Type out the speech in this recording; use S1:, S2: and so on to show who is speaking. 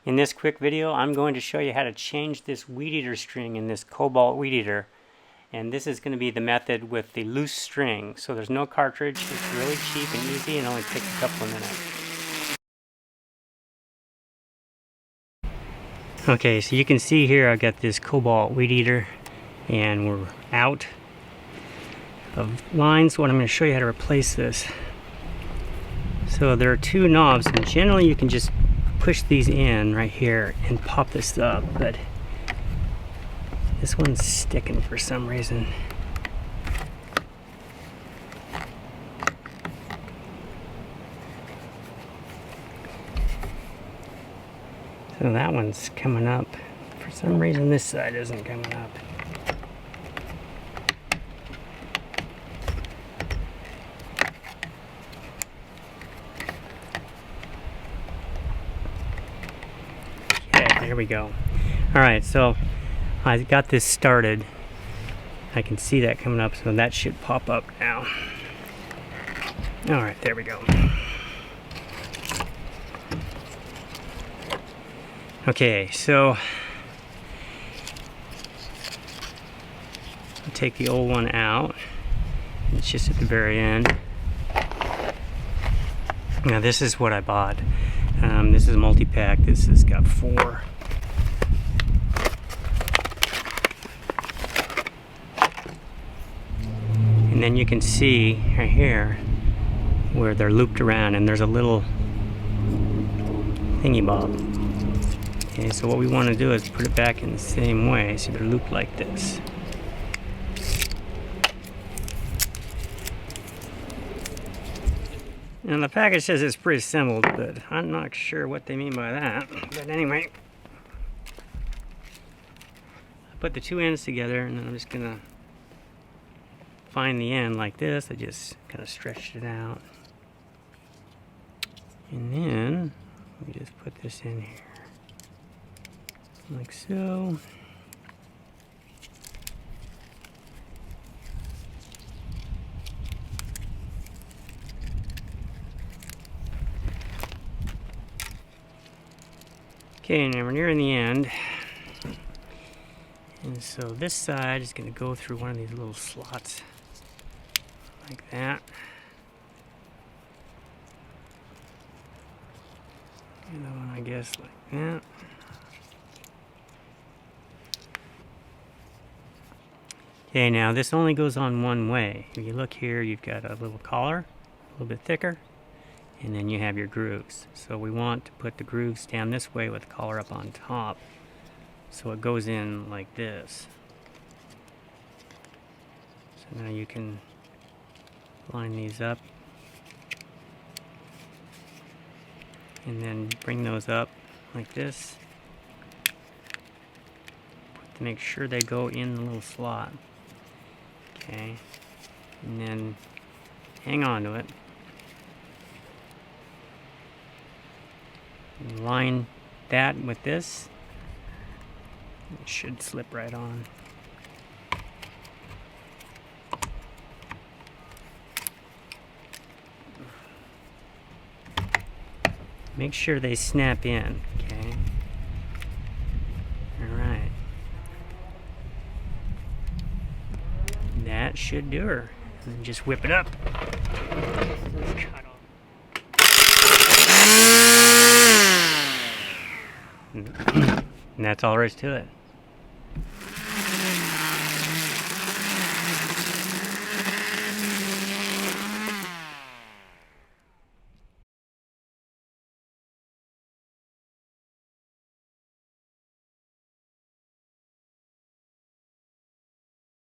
S1: In this quick video, I'm going to show you how to change this weed eater string in this Kobalt weed eater. And this is going to be the method with the loose string. So there's no cartridge. It's really cheap and easy and only takes a couple of minutes. Okay, so you can see here I've got this Kobalt weed eater and we're out of lines. What I'm going to show you how to replace this. So there are two knobs, and generally you can just push these in right here and pop this up, but this one's sticking for some reason. So that one's coming up. For some reason this side isn't coming up. There we go. Alright, so I got this started. I can see that coming up, so that should pop up now. Alright, there we go. Okay, so I'll take the old one out. It's just at the very end. Now this is what I bought. This is a multi-pack. This has got 4. And then you can see right here where they're looped around, and there's a little thingy bob. Okay, so what we want to do is put it back in the same way, so they're looped like this. And the package says it's pre-assembled, but I'm not sure what they mean by that. But anyway, I put the two ends together, and then I'm just gonna find the end like this. I just kind of stretched it out, and then we just put this in here like so. Okay, now we're nearing the end. And so this side is going to go through one of these little slots like that. And the one, I guess, like that. Okay, now this only goes on one way. If you look here, you've got a little collar, a little bit thicker, and then you have your grooves. So we want to put the grooves down this way with the collar up on top, so it goes in like this. So now you can line these up and then bring those up like this to make sure they go in the little slot. Okay, and then hang on to it. Line that with this. It should slip right on. Make sure they snap in, okay? Alright. That should do her. And then just whip it up. Cut off. And that's all there is to it.